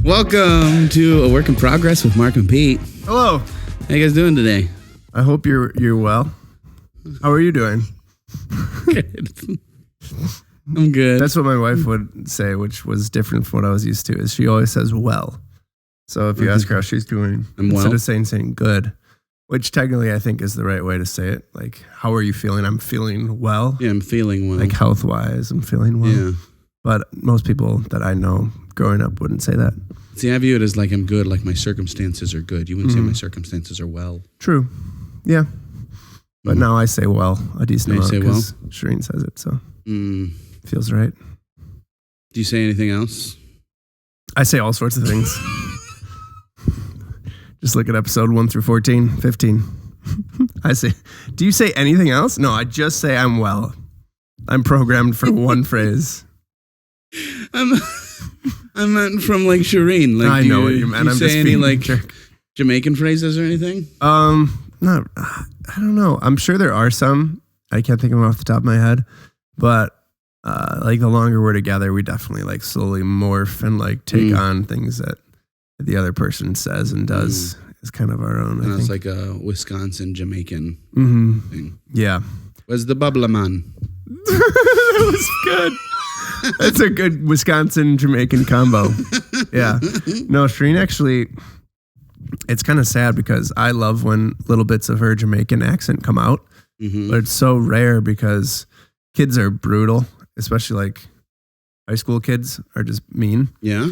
Welcome to A Work in Progress with Mark and Pete. Hello. How you guys doing today? I hope you're well. How are you doing? Good. I'm good. That's what my wife would say, which was different from what I was used to. Is she always says well. So if you ask her how she's doing, instead of saying good, which technically I think is the right way to say it. Like, how are you feeling? I'm feeling well. Yeah, I'm feeling well. Like health wise, I'm feeling well. Yeah. But most people that I know growing up wouldn't say that. See, I view it as like I'm good, like my circumstances are good. You wouldn't say my circumstances are well. True. Yeah. But now I say well a decent amount because well? Shireen says it, so feels right. Do you say anything else? I say all sorts of things. Just look at episode 1 through 14, 15. I say, do you say anything else? No, I just say I'm well. I'm programmed for one phrase. I meant from like Shireen. Like, I know what you meant. Do you I'm say just any being like jerk. Jamaican phrases or anything? No, I don't know. I'm sure there are some. I can't think of them off the top of my head. But like the longer we're together, we definitely like slowly morph and like take on things that the other person says and does. Is kind of our own. And it's like a Wisconsin Jamaican thing. Yeah. Where's the bubbler man? That was good. That's a good Wisconsin Jamaican combo. Yeah. No, Shireen actually, it's kind of sad because I love when little bits of her Jamaican accent come out, but it's so rare because kids are brutal, especially like high school kids are just mean. Yeah.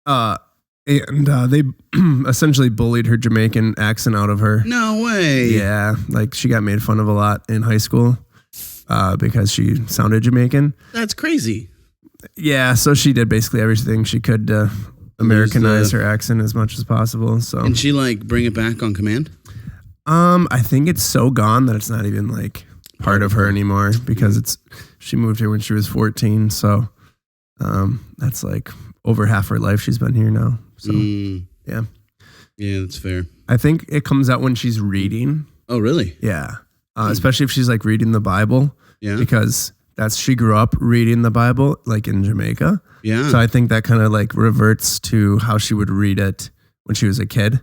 And they essentially bullied her Jamaican accent out of her. No way. Yeah. Like she got made fun of a lot in high school because she sounded Jamaican. That's crazy. Yeah. So she did basically everything she could to Americanize her accent as much as possible. So and she like bring it back on command? I think it's so gone that it's not even like part of her anymore because she moved here when she was 14. So that's like over half her life she's been here now. So yeah. Yeah, that's fair. I think it comes out when she's reading. Oh, really? Yeah. Especially if she's like reading the Bible. Yeah. Because she grew up reading the Bible like in Jamaica. Yeah. So I think that kind of like reverts to how she would read it when she was a kid.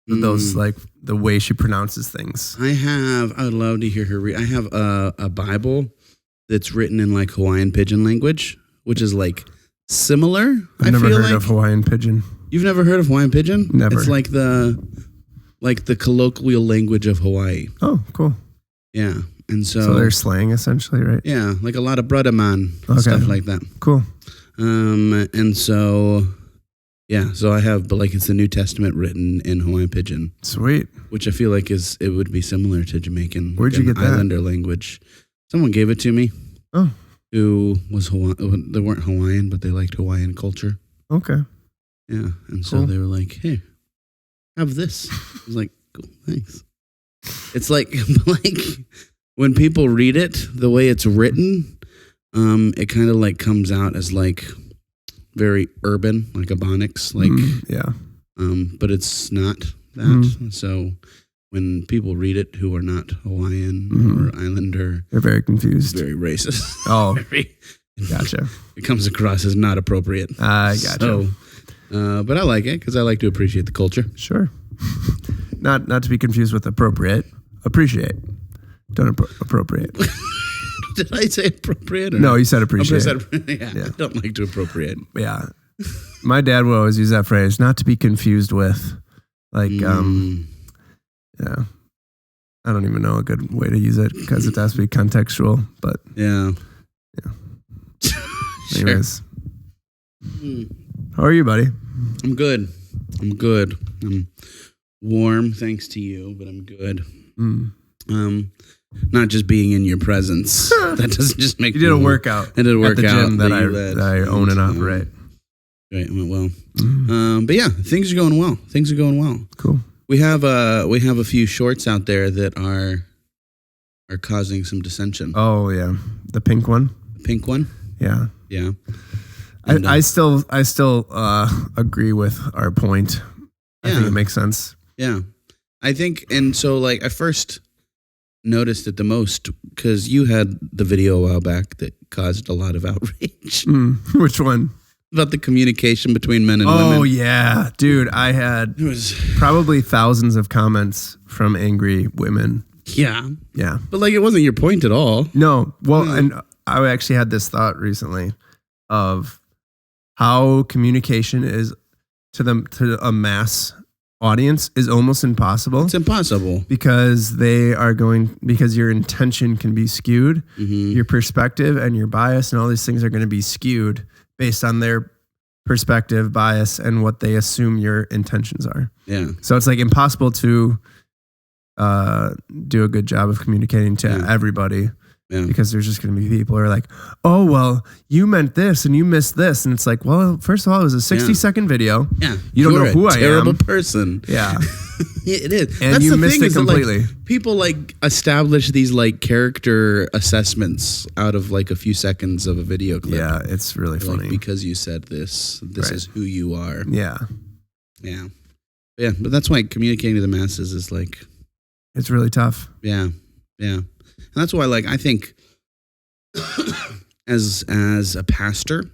Those like the way she pronounces things. I would love to hear her read. I have a Bible that's written in like Hawaiian Pidgin language, which is like similar. I've never heard of Hawaiian Pidgin. You've never heard of Hawaiian Pidgin? Never. It's like the colloquial language of Hawaii. Oh, cool. Yeah. And so they're slang essentially, right? Yeah, like a lot of brother man, stuff like that. Cool. And so yeah, so I have, but like it's the New Testament written in Hawaiian Pidgin. Sweet. Which I feel like it would be similar to Jamaican. Where'd you get that? Islander language. Someone gave it to me. Oh. Who was Hawaiian? They weren't Hawaiian, but they liked Hawaiian culture. Okay. Yeah, and so they were like, "Hey, have this." I was like, "Cool, thanks." It's like when people read it, the way it's written, it kind of like comes out as like very urban, like Ebonics, like yeah. But it's not that. So when people read it who are not Hawaiian or Islander, they're very confused, very racist. Oh, gotcha. It comes across as not appropriate. I gotcha. So, but I like it because I like to appreciate the culture. Sure. Not to be confused with appropriate. Appreciate. Don't appropriate. Did I say appropriate? Or no, you said appreciate. Yeah, I don't like to appropriate. Yeah. My dad would always use that phrase, not to be confused with. Like, yeah. I don't even know a good way to use it because it has to be contextual, but yeah. Anyways. How are you, buddy? I'm good. I'm warm thanks to you, but I'm good. Not just being in your presence. That doesn't just make you did a workout. I did a workout at the gym that I own and operate. Right, went well. But yeah, things are going well. Cool. We have a few shorts out there that are causing some dissension. Oh yeah, the pink one. The pink one. Yeah. Yeah. And I still agree with our point. I think it makes sense. Yeah, I think, and so like I first noticed it the most because you had the video a while back that caused a lot of outrage. Which one? about the communication between men and women. Oh yeah, dude, I had probably thousands of comments from angry women. Yeah. Yeah. But like, it wasn't your point at all. No. Well, and I actually had this thought recently of how communication is to a mass audience is almost impossible. It's impossible. Because because your intention can be skewed, your perspective and your bias and all these things are going to be skewed based on their perspective, bias, and what they assume your intentions are. Yeah. So it's like impossible to do a good job of communicating to everybody. Yeah. Because there's just going to be people who are like, oh, well, you meant this and you missed this. And it's like, well, first of all, it was a 60-second video. Yeah. You don't know who I am. Terrible person. Yeah. It is. And you missed it completely. Like, people like establish these like character assessments out of like a few seconds of a video clip. Yeah, it's really funny. Like, because you said this is who you are. Yeah. Yeah. Yeah. But that's why communicating to the masses is like. It's really tough. Yeah. Yeah. And that's why, like, I think as a pastor,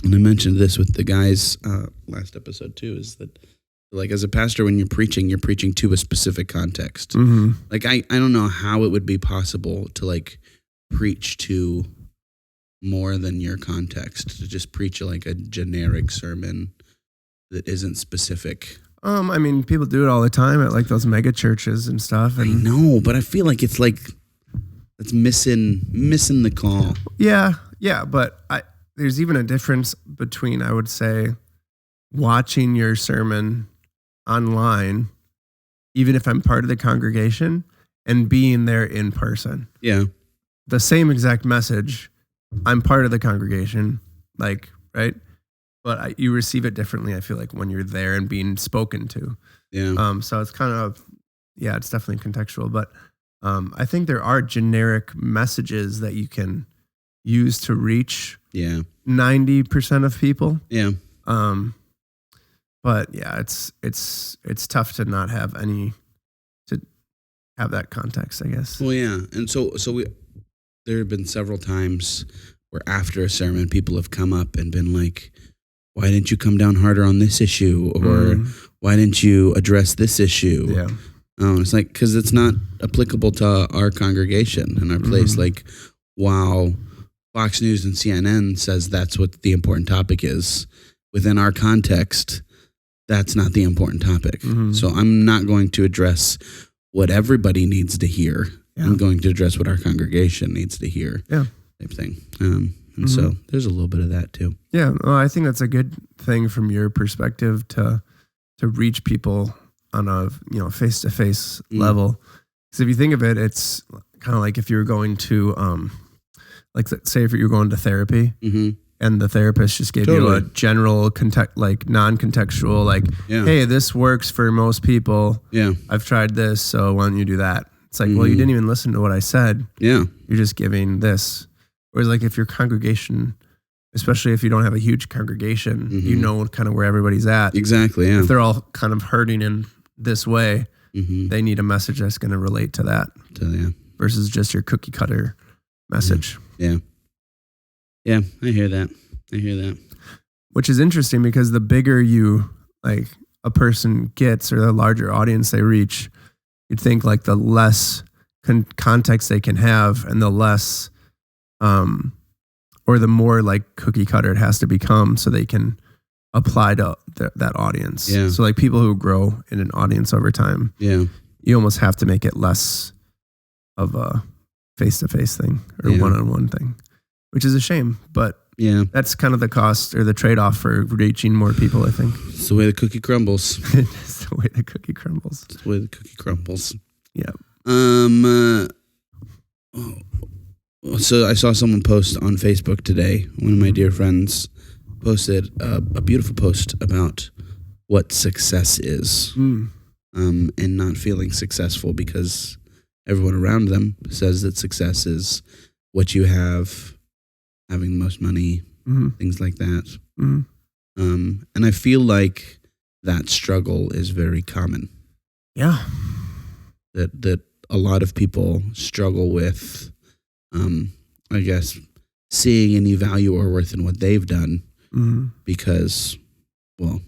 and I mentioned this with the guys last episode too, is that like as a pastor, when you're preaching to a specific context. Mm-hmm. Like I don't know how it would be possible to like preach to more than your context, to just preach like a generic sermon that isn't specific. I mean, people do it all the time at like those mega churches and stuff. And I know, but I feel like it's like it's missing the call. Yeah, but there's even a difference between, I would say, watching your sermon online, even if I'm part of the congregation, and being there in person. Yeah. The same exact message. I'm part of the congregation, like, right? But you receive it differently, I feel like, when you're there and being spoken to. Yeah. So it's kind of, it's definitely contextual. But I think there are generic messages that you can use to reach 90% of people. Yeah. But yeah, it's tough to not have that context, I guess. Well, yeah. And so there have been several times where after a sermon, people have come up and been like, why didn't you come down harder on this issue? Or why didn't you address this issue? Yeah. It's like, because it's not applicable to our congregation and our place. Like, wow, Fox News and CNN says that's what the important topic is. Within our context, that's not the important topic. So I'm not going to address what everybody needs to hear. Yeah. I'm going to address what our congregation needs to hear. Yeah. Type thing. And so there's a little bit of that too. Yeah. Well, I think that's a good thing from your perspective to reach people on a face-to-face level. Because if you think of it, it's kind of like if you were going to like say if you're going to therapy and the therapist just gave you a general non-contextual like, hey, this works for most people. Yeah, I've tried this, so why don't you do that? It's like, well, you didn't even listen to what I said. Yeah, you're just giving this. Whereas like if your congregation, especially if you don't have a huge congregation, you know kind of where everybody's at. Exactly. Yeah. If they're all kind of hurting in this way, they need a message that's going to relate to that. Versus just your cookie cutter message. Yeah. Yeah, I hear that. Which is interesting because the bigger a person gets or the larger audience they reach, you'd think like the less context they can have and the less, or the more like cookie cutter it has to become so they can apply to that audience. Yeah. So like people who grow in an audience over time, you almost have to make it less of a face-to-face thing or one-on-one thing, which is a shame, but that's kind of the cost or the trade-off for reaching more people, I think. It's the way the cookie crumbles. It's the way the cookie crumbles. It's the way the cookie crumbles. Yeah. So I saw someone post on Facebook today. One of my dear friends posted a beautiful post about what success is, and not feeling successful because everyone around them says that success is what you have, having the most money, things like that. And I feel like that struggle is very common. Yeah. That a lot of people struggle with, I guess, seeing any value or worth in what they've done because, well,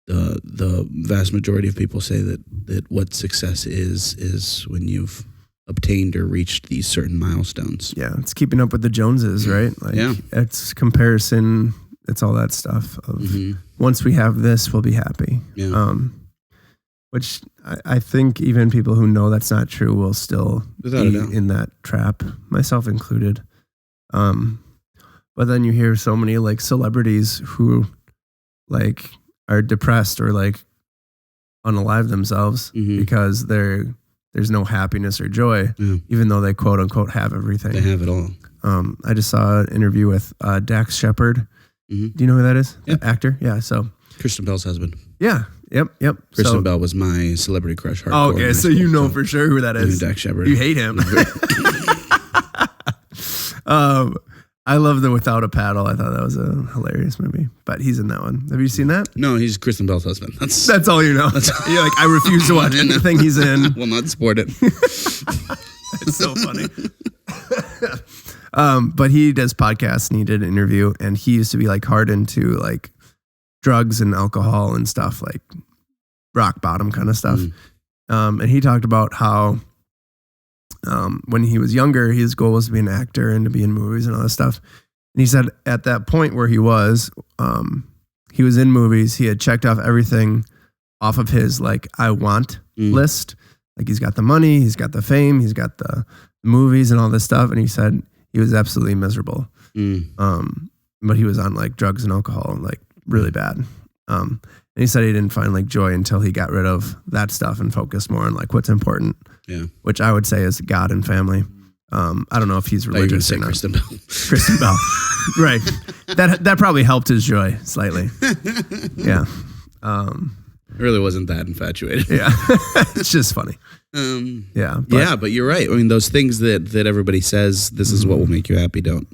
the vast majority of people say that what success is when you've obtained or reached these certain milestones. Yeah, it's keeping up with the Joneses, right? Like, it's comparison. It's all that stuff of once we have this, we'll be happy. Yeah. Which I think even people who know that's not true will still Without be in that trap, myself included. But then you hear so many like celebrities who like are depressed or like unalive themselves because there's no happiness or joy, even though they quote unquote have everything. They have it all. I just saw an interview with Dax Shepard. Do you know who that is? Yeah. The actor? Yeah. So Kristen Bell's husband. Yeah. Yep. Kristen Bell was my celebrity crush. Oh, okay. So you know for sure who that is. Dax Shepard. You hate him. I love the Without a Paddle. I thought that was a hilarious movie, but he's in that one. Have you seen that? No, he's Kristen Bell's husband. That's all you know. You're like, I refuse to watch anything he's in. Will not support it. It's so funny. But he does podcasts and he did an interview, and he used to be like hard into like drugs and alcohol and stuff, like rock bottom kind of stuff. And he talked about how when he was younger, his goal was to be an actor and to be in movies and all that stuff. And he said at that point where he was in movies, he had checked off everything off of his like I want list. Like he's got the money, he's got the fame, he's got the movies and all this stuff. And he said he was absolutely miserable. But he was on like drugs and alcohol, like really bad. And he said he didn't find like joy until he got rid of that stuff and focused more on like what's important. Yeah. Which I would say is God and family. I don't know if he's religious or not. Kristen Bell. Kristen Bell. Right. That probably helped his joy slightly. Yeah. Really wasn't that infatuated. Yeah. It's just funny. But you're right. I mean, those things that everybody says, this is what will make you happy, don't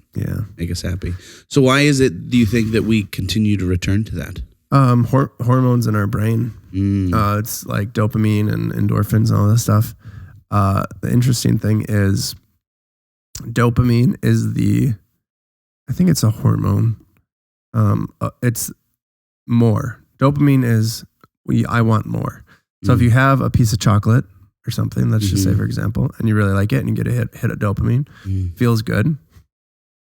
make us happy. So why is it, do you think, that we continue to return to that? Hormones in our brain. It's like dopamine and endorphins and all this stuff. The interesting thing is dopamine is I think it's a hormone. It's more. Dopamine is I want more. So if you have a piece of chocolate or something, let's just say, for example, and you really like it and you get a hit of dopamine, feels good.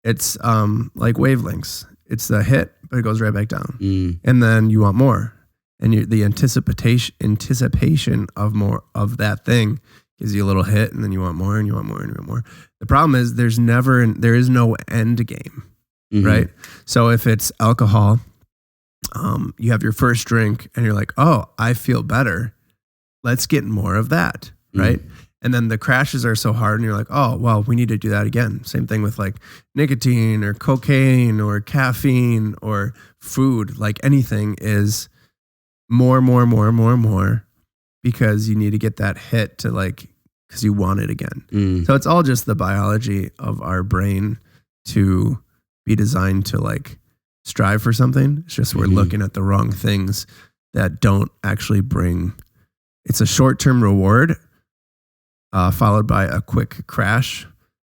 It's like wavelengths. It's the hit, but it goes right back down. And then you want more. And the anticipation of more of that thing gives you a little hit, and then you want more and you want more and you want more. The problem is there is no end game, right? So if it's alcohol, you have your first drink and you're like, oh, I feel better. Let's get more of that, right? And then the crashes are so hard and you're like, oh, well, we need to do that again. Same thing with like nicotine or cocaine or caffeine or food. Like anything is more, because you need to get that hit to like, because you want it again. So it's all just the biology of our brain to be designed to like strive for something. It's just we're looking at the wrong things that don't actually bring. It's a short-term reward followed by a quick crash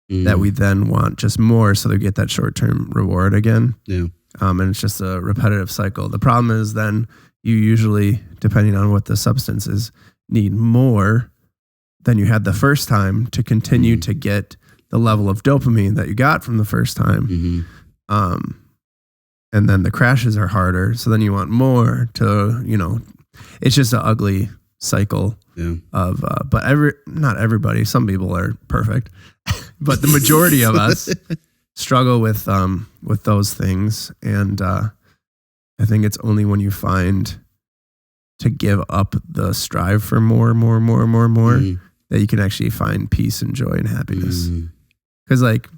that we then want just more, so they get that short-term reward again. Yeah. And it's just a repetitive cycle. The problem is then you usually, depending on what the substance is, need more than you had the first time to continue to get the level of dopamine that you got from the first time. And then the crashes are harder. So then you want more to, it's just an ugly cycle of, but not everybody, some people are perfect, but the majority of us struggle with those things. And I think it's only when you find to give up the strive for more that you can actually find peace and joy and happiness. Because like,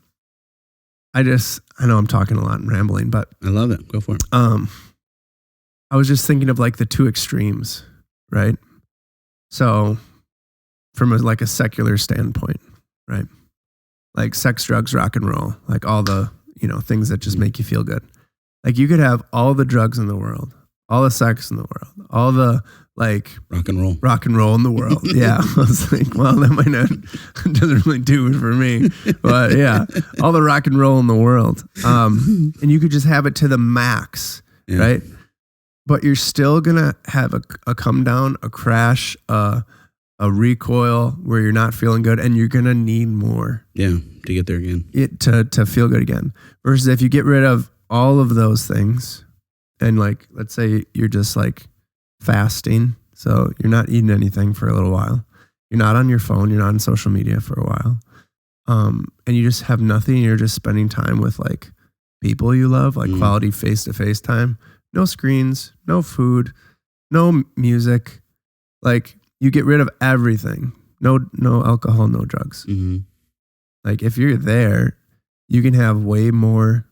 I know I'm talking a lot and rambling, but I love it. Go for it. I was just thinking of like the two extremes, right? So from like a secular standpoint, right? Like sex, drugs, rock and roll, like all the, things that just make you feel good. Like you could have all the drugs in the world, all the sex in the world, all the like rock and roll in the world. Yeah. I was like, well, that might not, doesn't really do it for me, but yeah, all the rock and roll in the world. And you could just have it to the max, right? But you're still going to have a come down, a crash, a recoil where you're not feeling good, and you're going to need more. Yeah. To get there again. To feel good again. Versus if you get rid of all of those things and like, let's say you're just like fasting. So you're not eating anything for a little while. You're not on your phone. You're not on social media for a while. And you just have nothing. You're just spending time with like people you love, like quality face-to-face time. No screens, no food, no music. Like you get rid of everything. No alcohol, no drugs. Mm-hmm. Like if you're there, you can have way more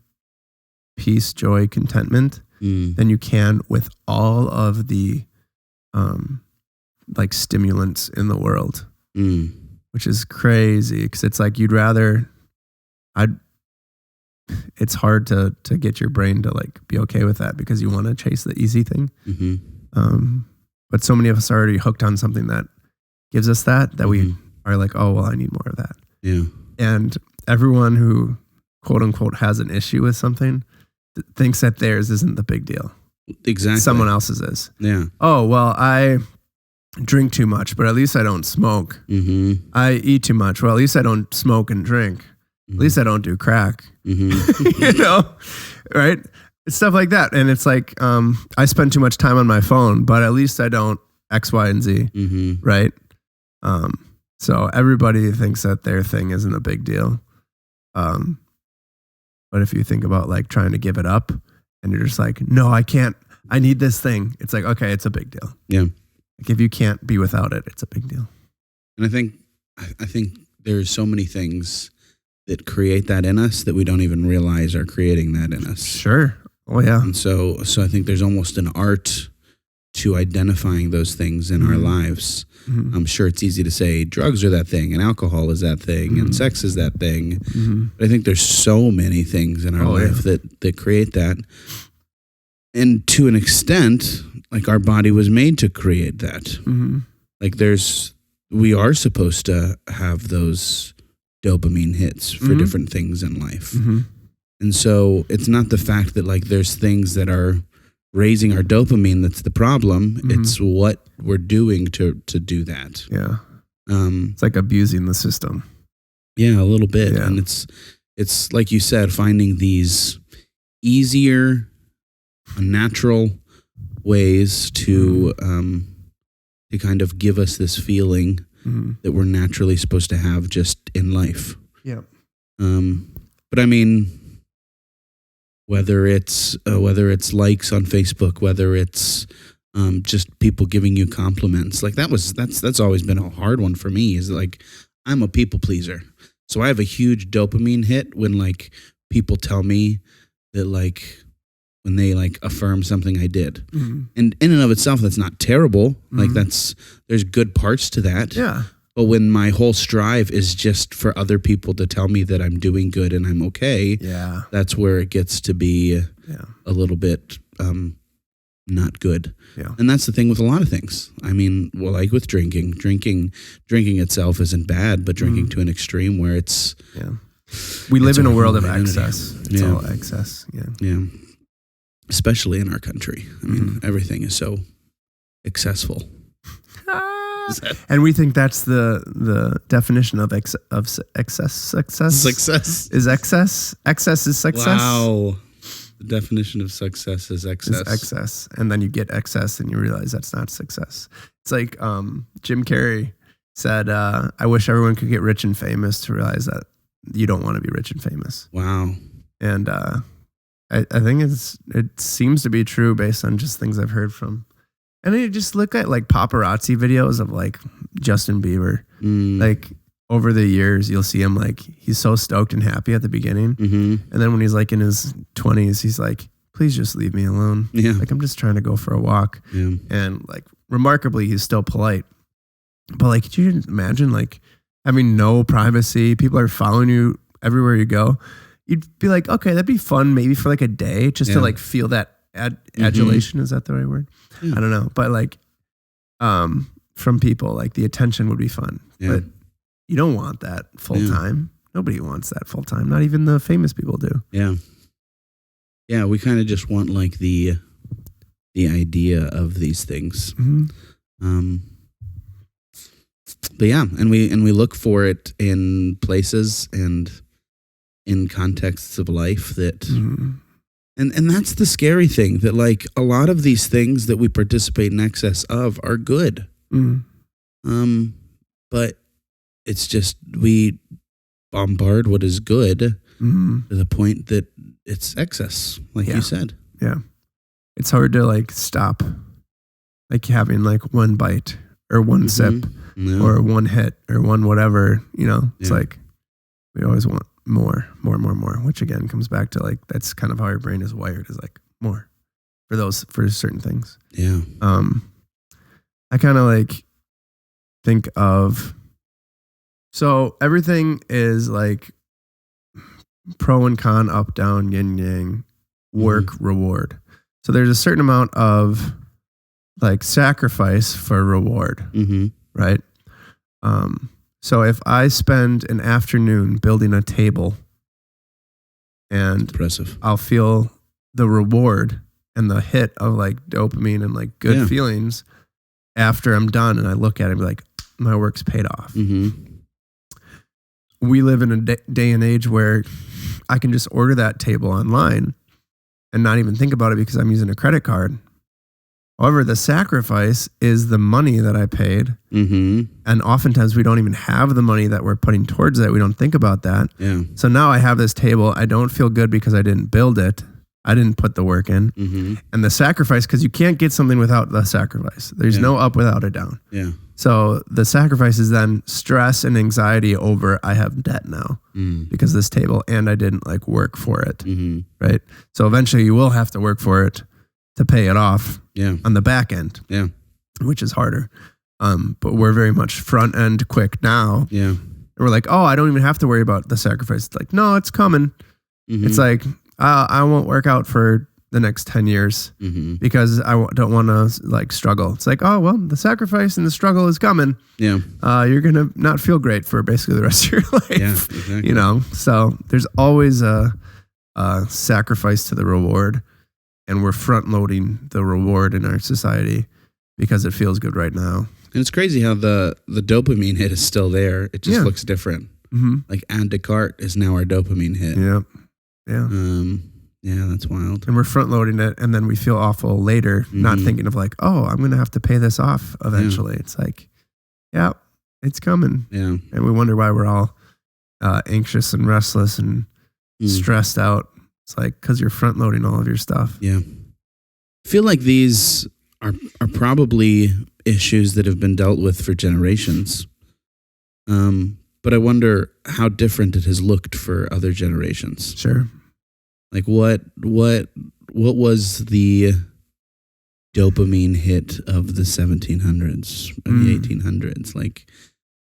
peace, joy, contentment than you can with all of the like stimulants in the world, which is crazy because it's like it's hard to get your brain to like be okay with that because you want to chase the easy thing. Mm-hmm. But so many of us are already hooked on something that gives us that we are like, oh, well, I need more of that. Yeah. And everyone who quote unquote has an issue with something thinks that theirs isn't the big deal. Exactly. Someone else's is. Yeah. Oh, well, I drink too much, but at least I don't smoke. Mm-hmm. I eat too much. Well, at least I don't smoke and drink. Mm-hmm. At least I don't do crack. Mm-hmm. You know, right? It's stuff like that. And it's like, I spend too much time on my phone, but at least I don't X, Y, and Z. Right? So everybody thinks that their thing isn't a big deal. But if you think about like trying to give it up and you're just like, no, I can't, I need this thing. It's like, okay, it's a big deal. Yeah. Like if you can't be without it, it's a big deal. And I think there's so many things that create that in us that we don't even realize are creating that in us. Sure. Oh yeah. And so I think there's almost an art to identifying those things in our lives. Mm-hmm. I'm sure it's easy to say drugs are that thing and alcohol is that thing and sex is that thing. But I think there's so many things in our life that create that. And to an extent, like our body was made to create that. Like we are supposed to have those dopamine hits for different things in life. And so it's not the fact that like there's things that are raising our dopamine that's the problem. It's what we're doing to do that. Yeah. It's like abusing the system. Yeah, a little bit. Yeah. And it's like you said, finding these easier, natural ways to kind of give us this feeling that we're naturally supposed to have just in life. Yeah. But I mean, whether it's likes on Facebook, whether it's just people giving you compliments, like that's always been a hard one for me. Is like I'm a people pleaser, so I have a huge dopamine hit when like people tell me that like when they like affirm something I did, and in and of itself that's not terrible. Like there's good parts to that. Yeah. But when my whole strive is just for other people to tell me that I'm doing good and I'm okay, that's where it gets to be a little bit not good. Yeah. And that's the thing with a lot of things. I mean, well, like with drinking itself isn't bad, but drinking to an extreme where it's... Yeah. We live in a world of excess. It's all excess. Yeah. Yeah. Especially in our country. I mean, everything is so excessful. And we think that's the definition of excess. Success is excess. Excess is success. Wow. The definition of success is excess. Is excess. And then you get excess and you realize that's not success. It's like Jim Carrey said, I wish everyone could get rich and famous to realize that you don't want to be rich and famous. Wow. And I think it seems to be true based on just things I've heard from. And then you just look at like paparazzi videos of like Justin Bieber. Like over the years, you'll see him like he's so stoked and happy at the beginning. And then when he's like in his 20s, he's like, please just leave me alone. Yeah. Like I'm just trying to go for a walk. Yeah. And like remarkably, he's still polite. But like, could you imagine like having no privacy? People are following you everywhere you go. You'd be like, okay, that'd be fun maybe for like a day just to like feel that adulation, is that the right word? Yeah. I don't know, but like from people, like the attention would be fun, but you don't want that full time. Nobody wants that full time. Not even the famous people do. Yeah, we kind of just want like the idea of these things. But yeah, and we look for it in places and in contexts of life that, and that's the scary thing, that like a lot of these things that we participate in excess of are good. But it's just, we bombard what is good to the point that it's excess, like you said. Yeah. It's hard to like stop, like having like one bite or one sip or one hit or one whatever, you know, it's like we always want more, which again comes back to like, that's kind of how your brain is wired, is like more for certain things. Yeah. I kind of like think of, so everything is like pro and con, up, down, yin, yang, work, reward. So there's a certain amount of like sacrifice for reward, right? So if I spend an afternoon building a table and impressive, I'll feel the reward and the hit of like dopamine and like good feelings after I'm done, and I look at it and be like, my work's paid off. We live in a day and age where I can just order that table online and not even think about it because I'm using a credit card. However, the sacrifice is the money that I paid. And oftentimes we don't even have the money that we're putting towards it. We don't think about that. So now I have this table. I don't feel good because I didn't build it. I didn't put the work in. And the sacrifice, because you can't get something without the sacrifice. There's no up without a down. So the sacrifice is then stress and anxiety over, I have debt now because of this table and I didn't like work for it. Right. So eventually you will have to work for it to pay it off on the back end, which is harder. But we're very much front end quick now. And we're like, oh, I don't even have to worry about the sacrifice. It's like, no, it's coming. It's like, I won't work out for the next 10 years because I don't want to like struggle. It's like, oh, well, the sacrifice and the struggle is coming. You're going to not feel great for basically the rest of your life, you know? So there's always a sacrifice to the reward, and we're front loading the reward in our society because it feels good right now. And it's crazy how the dopamine hit is still there. It just looks different. Like add to cart is now our dopamine hit. Yeah, that's wild. And we're front loading it, and then we feel awful later, not thinking of like, oh, I'm going to have to pay this off eventually. It's like, yeah, it's coming. And we wonder why we're all anxious and restless and stressed out. It's like, because you're front loading all of your stuff. I feel like these are probably issues that have been dealt with for generations. But I wonder how different it has looked for other generations. Sure. Like what was the dopamine hit of the 1700s or the 1800s? Like,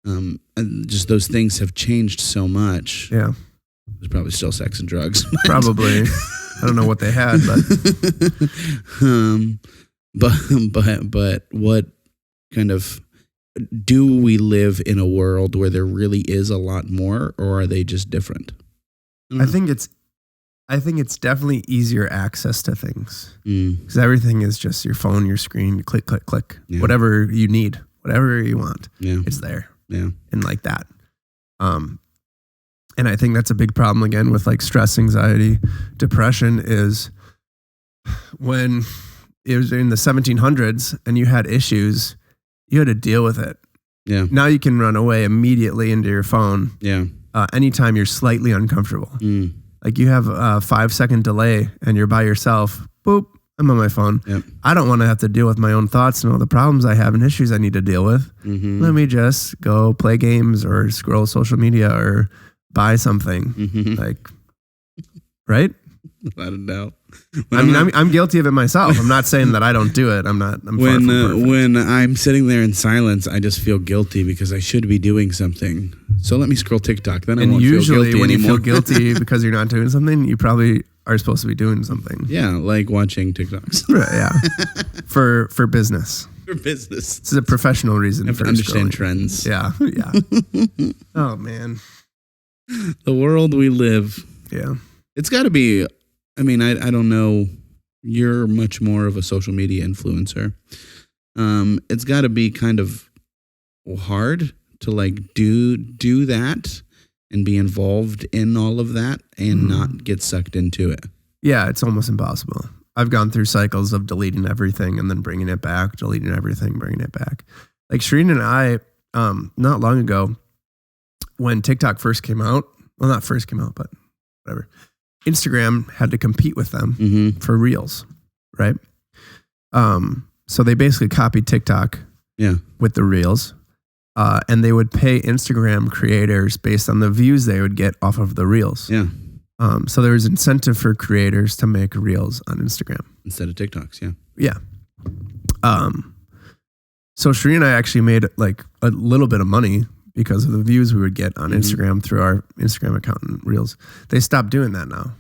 and just those things have changed so much. There's probably still sex and drugs. Probably. I don't know what they had, but what kind of, do we live in a world where there really is a lot more, or are they just different? I think it's definitely easier access to things because everything is just your phone, your screen, click, click, click, whatever you need, whatever you want, it's there. And like that. And I think that's a big problem again with like stress, anxiety, depression is when it was in the 1700s and you had issues, you had to deal with it. Now you can run away immediately into your phone. Anytime you're slightly uncomfortable. Like you have a 5-second delay and you're by yourself. Boop, I'm on my phone. I don't want to have to deal with my own thoughts and all the problems I have and issues I need to deal with. Let me just go play games or scroll social media or buy something. Like, right? Without a doubt. I'm guilty of it myself. I'm not saying that I don't do it. I'm when I'm sitting there in silence, I just feel guilty because I should be doing something. So let me scroll TikTok. Then I won't feel guilty when anymore. you feel guilty because you're not doing something, you probably are supposed to be doing something. Yeah, like watching TikToks. Right, yeah. For business. For business. This is a professional reason. You have for to understand scrolling. trends. Yeah, yeah. Oh, man. The world we live. Yeah. It's got to be, I mean, I don't know. You're much more of a social media influencer. It's got to be kind of hard to like do that and be involved in all of that and not get sucked into it. Yeah, it's almost impossible. I've gone through cycles of deleting everything and then bringing it back, deleting everything, bringing it back. Like Shereen and I, not long ago, when TikTok first came out, well, not first came out, but whatever, Instagram had to compete with them for Reels, right? So they basically copied TikTok with the Reels, and they would pay Instagram creators based on the views they would get off of the Reels. Yeah. So there was incentive for creators to make Reels on Instagram. Instead of TikToks, yeah. Yeah. So Shereen and I actually made like a little bit of money because of the views we would get on Instagram through our Instagram account and Reels. They stopped doing that now.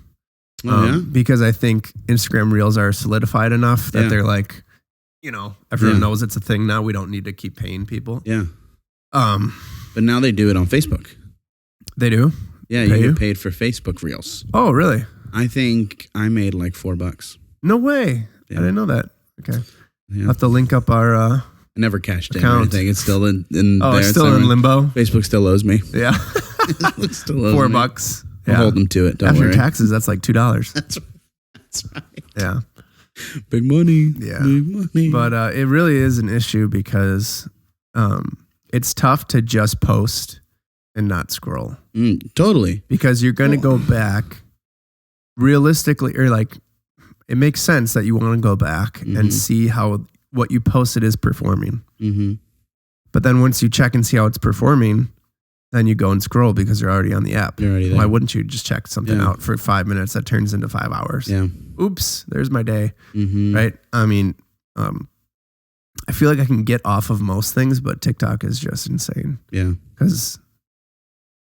Because I think Instagram Reels are solidified enough that they're like, you know, everyone knows it's a thing now. We don't need to keep paying people. Yeah. But now they do it on Facebook. They do? Yeah, you get paid for Facebook Reels. Oh, really? I think I made like $4. No way. Yeah. I didn't know that. Okay. Yeah. I'll have to link up our I never cashed in or account. anything. It's still in Oh, there. it's still in limbo? Facebook still owes me. Yeah. Facebook still owes $4. I'll hold them to it. Don't After worry. taxes, that's like $2. That's right. Yeah. Big money. Yeah. Big money. But it really is an issue because it's tough to just post and not scroll. Totally. Because you're going to go back realistically, or like it makes sense that you want to go back and see how what you posted is performing. But then once you check and see how it's performing, then you go and scroll because you're already on the app. You're already there. Why wouldn't you just check something out for 5 minutes that turns into 5 hours? Yeah. Oops, there's my day. Right? I mean, I feel like I can get off of most things, but TikTok is just insane. Yeah. Because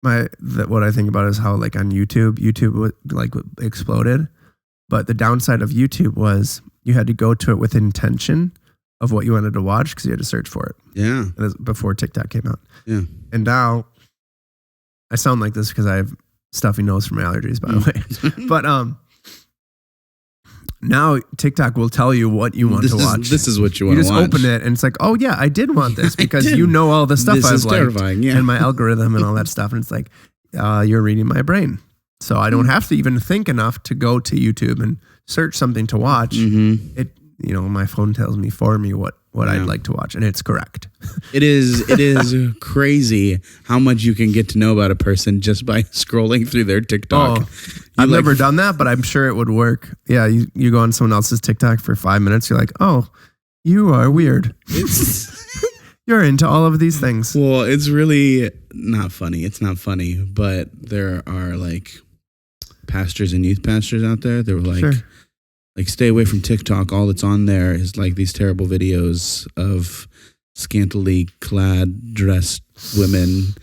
what I think about is how like on YouTube like exploded. But the downside of YouTube was you had to go to it with intention of what you wanted to watch because you had to search for it. Yeah. Before TikTok came out. Yeah. And now I sound like this because I have stuffy nose from allergies, by the way. But now TikTok will tell you what you want to watch. This is what you want to watch. You just open it and it's like, oh yeah, I did want this because you know all the stuff I've liked terrifying, yeah. and my algorithm and all that stuff. And it's like, you're reading my brain. So I don't have to even think enough to go to YouTube and search something to watch. It, you know, my phone tells me for me what I'd like to watch, and it's correct. It is crazy how much you can get to know about a person just by scrolling through their TikTok. I've never done that, but I'm sure it would work. Yeah, you go on someone else's TikTok for 5 minutes, you're like, oh, you are weird. You're into all of these things. Well, it's really not funny. It's not funny, but there are like pastors and youth pastors out there. They're like, like stay away from TikTok. All that's on there is like these terrible videos of scantily clad, dressed women.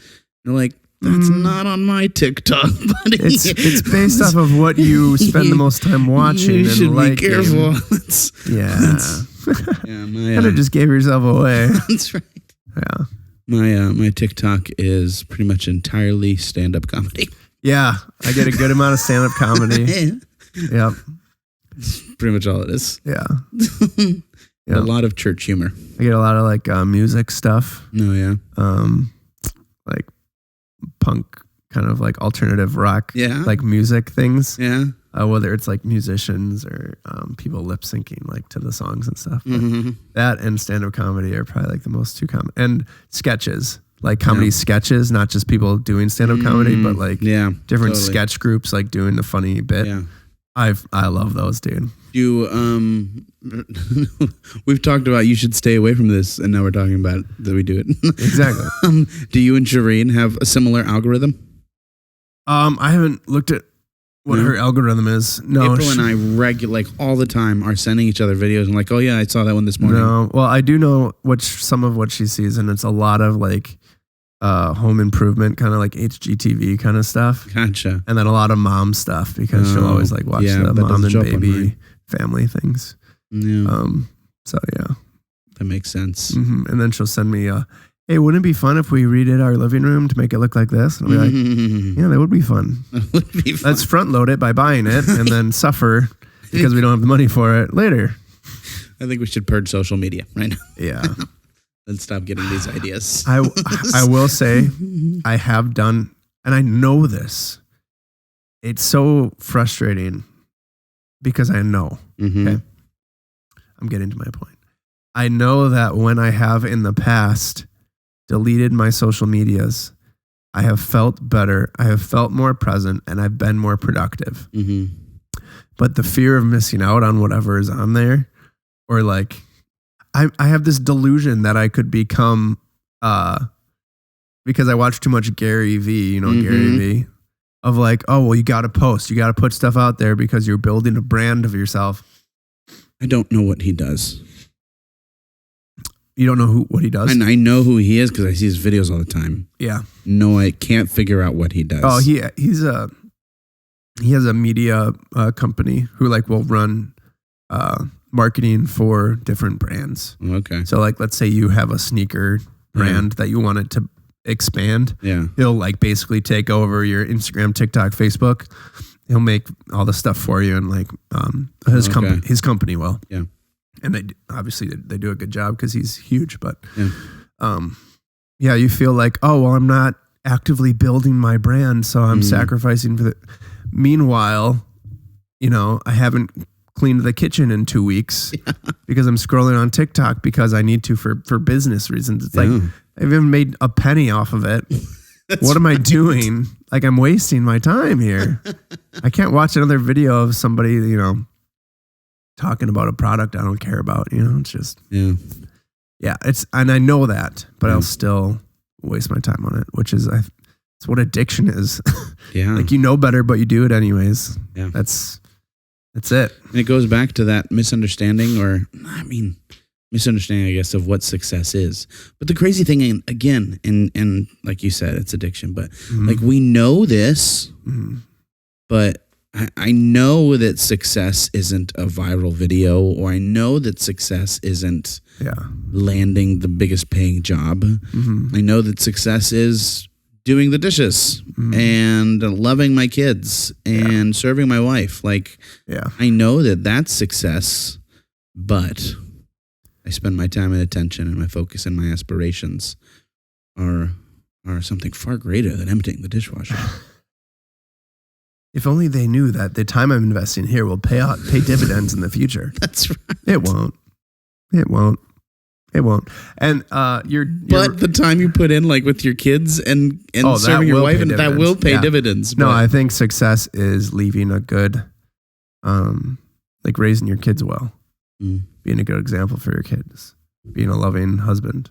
They're like, that's not on my TikTok, buddy. It's based off of what you spend the most time watching. You should be careful. Kind of just gave yourself away. That's right. Yeah. My TikTok is pretty much entirely stand-up comedy. Yeah, I get a good amount of stand-up comedy. Yep. That's pretty much all it is. Yeah. A lot of church humor. I get a lot of like music stuff. Oh yeah. Like punk, kind of like alternative rock. Yeah. Like music things. Yeah. Whether it's like musicians or people lip syncing like to the songs and stuff. That and stand-up comedy are probably like the most two common. And sketches, like comedy sketches, not just people doing stand-up comedy, but like different sketch groups like doing the funny bit. Yeah. I love those, dude. We've talked about you should stay away from this, and now we're talking about that we do it. Exactly. Do you and Shireen have a similar algorithm? I haven't looked at what her algorithm is. No, April and I like all the time are sending each other videos and like, oh yeah, I saw that one this morning. No, well, I do know some of what she sees, and it's a lot of like home improvement, kind of like HGTV kind of stuff. Gotcha. And then a lot of mom stuff because she'll always like watch the mom and baby family things. Yeah. So yeah, that makes sense. Mm-hmm. And then she'll send me hey, wouldn't it be fun if we redid our living room to make it look like this? And I'll be like, yeah, that would be fun. That would be fun. Let's front load it by buying it and then suffer because we don't have the money for it later. I think we should purge social media right now. Yeah. And stop getting these ideas. I will say I have done, and I know this. It's so frustrating because I know. Mm-hmm. Okay. I'm getting to my point. I know that when I have in the past deleted my social medias, I have felt better. I have felt more present and I've been more productive. Mm-hmm. But the fear of missing out on whatever is on there, or like, I have this delusion that I could become, because I watch too much Gary V, Gary V, of like, oh, well, you got to post, you got to put stuff out there because you're building a brand of yourself. I don't know what he does. You don't know what he does? And I know who he is because I see his videos all the time. Yeah. No, I can't figure out what he does. Oh, he has a media company who like will run marketing for different brands. Okay. So like, let's say you have a sneaker brand that you want it to expand. Yeah. He'll like basically take over your Instagram, TikTok, Facebook. He'll make all the stuff for you, and like his company will. Yeah. And they do a good job because he's huge. But yeah, you feel like, oh well, I'm not actively building my brand, so I'm sacrificing for the. Meanwhile, I haven't cleaned the kitchen in 2 weeks because I'm scrolling on TikTok because I need to for business reasons. It's like I haven't made a penny off of it. What am I doing? Like I'm wasting my time here. I can't watch another video of somebody, talking about a product I don't care about. It's just and I know that, but I'll still waste my time on it, which is it's what addiction is. Yeah. Like better, but you do it anyways. Yeah. That's it. And it goes back to that misunderstanding, I guess, of what success is. But the crazy thing, again, and like you said, it's addiction, but like we know this, but I know that success isn't a viral video, or I know that success isn't landing the biggest paying job. I know that success is doing the dishes and loving my kids and serving my wife. Like, I know that that's success, but I spend my time and attention and my focus and my aspirations are something far greater than emptying the dishwasher. If only they knew that the time I'm investing here will pay dividends in the future. That's right. It won't. And but the time you put in, like with your kids and serving your wife, and that will pay dividends. No, I think success is leaving a good, like raising your kids well, being a good example for your kids, being a loving husband,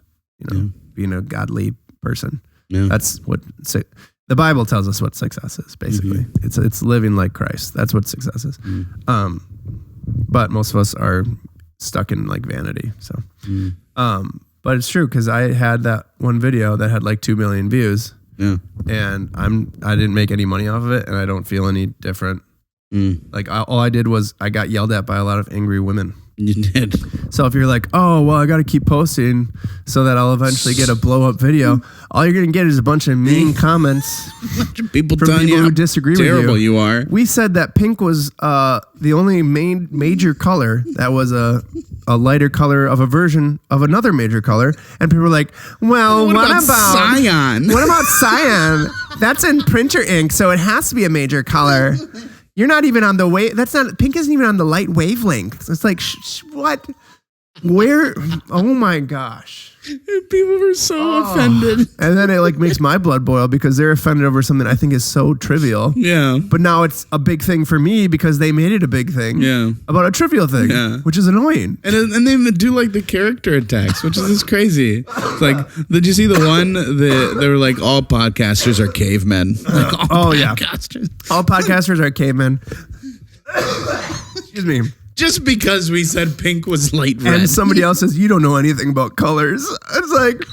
being a godly person. Yeah. That's what the Bible tells us what success is. Basically, it's living like Christ. That's what success is. But most of us are stuck in like vanity. So, but it's true because I had that one video that had like 2 million views. Yeah, and I didn't make any money off of it, and I don't feel any different. Like all I did was I got yelled at by a lot of angry women. You did. So if you're like, oh, well, I got to keep posting so that I'll eventually get a blow up video, all you're going to get is a bunch of mean comments people from telling people you who disagree with you. Terrible you are. We said that pink was the only major color that was a lighter color of a version of another major color. And people were like, well, what about cyan? What about cyan? That's in printer ink, so it has to be a major color. You're not even on the pink isn't even on the light wavelength. It's like, what? Where? Oh my gosh. People were so offended. And then it like makes my blood boil because they're offended over something I think is so trivial. Yeah. But now it's a big thing for me because they made it a big thing. Yeah. About a trivial thing. Yeah. Which is annoying. And they do like the character attacks, which is just crazy. It's like, did you see the one that they were like, all podcasters are cavemen? Like, all podcasters are cavemen. Excuse me. Just because we said pink was light red. And somebody else says, you don't know anything about colors. It's like,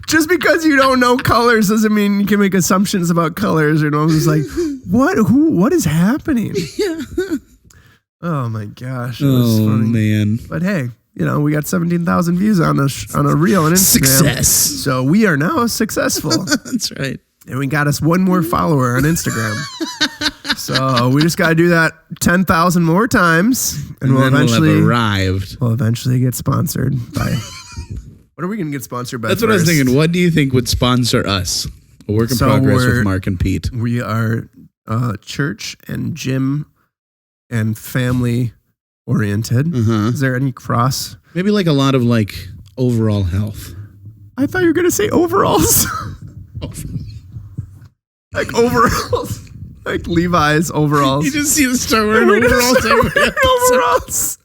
Just because you don't know colors doesn't mean you can make assumptions about colors. You know, I'm just like, what is happening? Yeah. Oh my gosh. That was funny. Man. But hey, you know, we got 17,000 views on a reel on Instagram. Success. So we are now successful. That's right. And we got us one more follower on Instagram. So we just got to do that 10,000 more times, and we'll eventually get sponsored by. What are we going to get sponsored by? That's what I was thinking. What do you think would sponsor us? A work in progress with Mark and Pete. We are church and gym and family oriented. Is there any cross? Maybe like a lot of like overall health. I thought you were going to say overalls. Like overalls. Like Levi's overalls. You just see the start wearing overalls every overalls.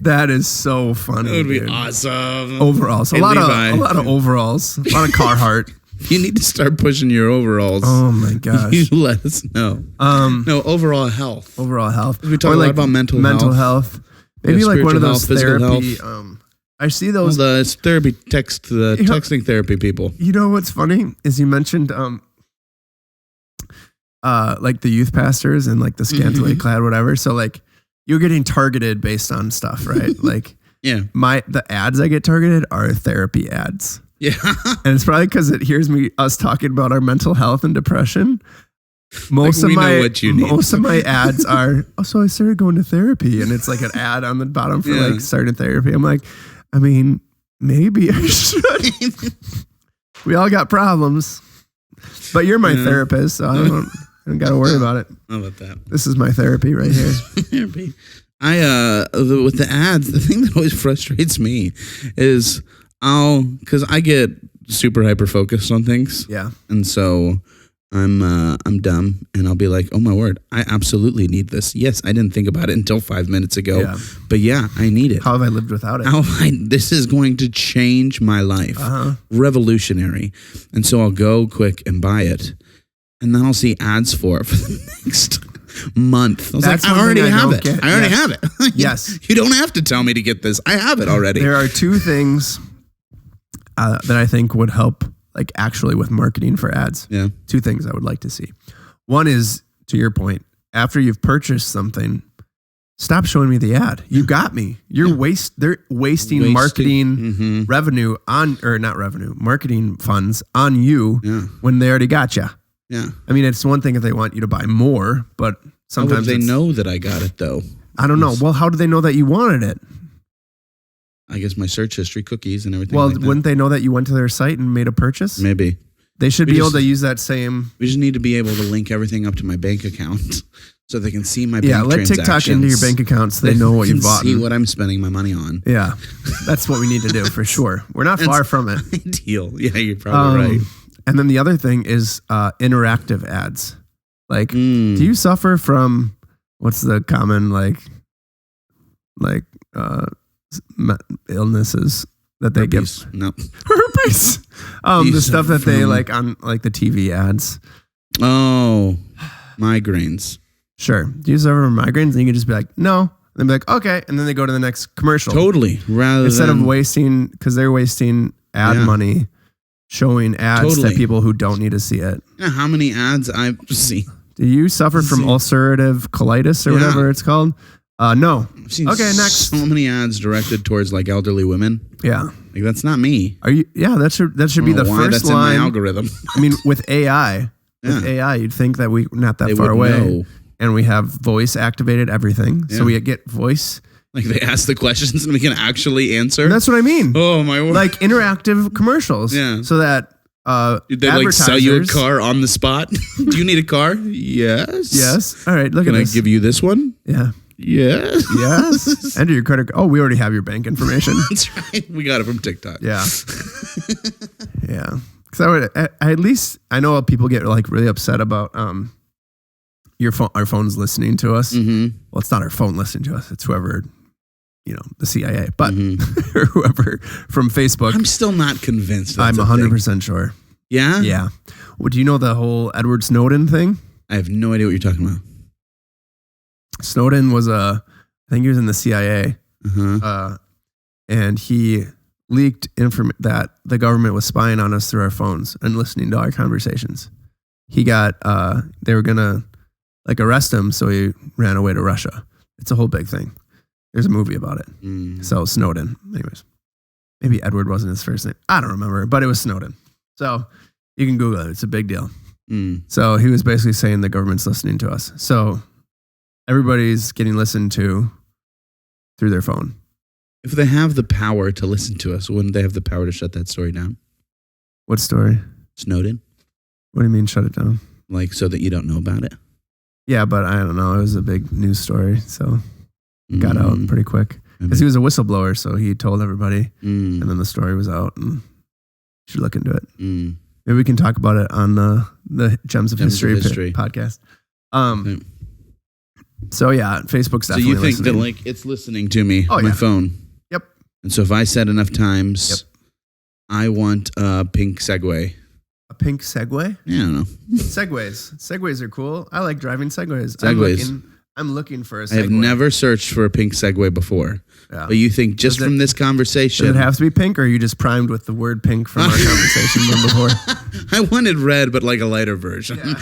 That is so funny. That would be awesome. Overalls. A lot of overalls. A lot of Carhartt. You need to start pushing your overalls. Oh my gosh. You let us know. No, overall health. Overall health. We talk a lot about mental health. Maybe like one of those health, therapy. I see those. Well, the therapy texting therapy people. You know what's funny is you mentioned like the youth pastors and like the scantily clad whatever. So like you're getting targeted based on stuff, right? Like the ads I get targeted are therapy ads. Yeah. And it's probably because it hears us talking about our mental health and depression. Most of my ads are, so I started going to therapy, and it's like an ad on the bottom for like starting therapy. I'm like, I mean, maybe I should. We all got problems, but you're my therapist, so I don't got to worry about it. How about that? This is my therapy right here. Therapy. With the ads, the thing that always frustrates me is because I get super hyper focused on things. Yeah. And so I'm dumb, and I'll be like, oh my word, I absolutely need this. Yes, I didn't think about it until 5 minutes ago, but yeah, I need it. How have I lived without it? This is going to change my life. Revolutionary. And so I'll go quick and buy it, and then I'll see ads for it for the next month. I already have it. I already have it. Yes. You don't have to tell me to get this. I have it already. There are two things that I think would help, like actually with marketing for ads. Yeah. Two things I would like to see. One is, to your point, after you've purchased something, stop showing me the ad. You got me. They're wasting marketing revenue marketing funds on you when they already got you. Yeah. I mean, it's one thing if they want you to buy more, but sometimes they know that I got it though. I don't know. Well, how do they know that you wanted it? I guess my search history, cookies, and everything. Well, like that. Wouldn't they know that you went to their site and made a purchase? Maybe. They should be able to use that same. We just need to be able to link everything up to my bank account so they can see my bank transactions. Yeah, let TikTok into your bank account so they know what you bought. See what I'm spending my money on. Yeah, that's what we need to do for sure. We're not far from it. Ideal. Yeah, you're probably right. And then the other thing is interactive ads. Like, do you suffer from what's the common illnesses that they Herpes. give? No. Herpes. The stuff that they like on like the TV ads. Oh, migraines. Sure. Do you suffer from migraines? And you can just be like, no. And then be like, okay. And then they go to the next commercial. Totally. Instead of wasting, because they're wasting ad money showing ads to people who don't need to see it. Yeah, how many ads I've seen. Do you suffer from ulcerative colitis or whatever it's called? No. I've seen so many ads directed towards like elderly women. Yeah. Like that's not me. Are you? Yeah, that should be the first that's line. In my algorithm. I mean, with AI, you'd think that we're not that far away, know. And we have voice activated everything, so we get voice. Like they ask the questions and we can actually answer. And that's what I mean. Oh my word! Like interactive commercials. Yeah. So that they like sell you a car on the spot. Do you need a car? Yes. Yes. All right. Look at this. Can I give you this one? Yeah. Yes. Yes. Enter your credit card. Oh, we already have your bank information. That's right. We got it from TikTok. Yeah. Yeah. Because at least I know people get like really upset about our phone's listening to us. Mm-hmm. Well, it's not our phone listening to us. It's whoever, the CIA, but or whoever from Facebook. I'm still not convinced. I'm 100% sure. Yeah. Yeah. Well, do you know the whole Edward Snowden thing? I have no idea what you're talking about. Snowden was I think he was in the CIA. and he leaked that the government was spying on us through our phones and listening to our conversations. He got, they were going to like arrest him, so he ran away to Russia. It's a whole big thing. There's a movie about it. So Snowden. Anyways, maybe Edward wasn't his first name. I don't remember, but it was Snowden. So you can Google it. It's a big deal. So he was basically saying the government's listening to us. So everybody's getting listened to through their phone. If they have the power to listen to us, wouldn't they have the power to shut that story down? What story? Snowden. What do you mean shut it down? Like so that you don't know about it? Yeah, but I don't know. It was a big news story, so it got out pretty quick. Because he was a whistleblower, so he told everybody, and then the story was out, and you should look into it. Maybe we can talk about it on the Gems of History podcast. So yeah, Facebook's definitely So you think listening. that like it's listening to me on my phone? Yep. And so if I said enough times, I want a pink Segway. A pink Segway? Yeah, I don't know. Segways are cool. I like driving Segways. Segways. I'm looking for a Segway. I have never searched for a pink Segway before. Yeah. But you think just from this conversation... Does it have to be pink, or are you just primed with the word pink from our conversation from before? I wanted red, but like a lighter version. Yeah.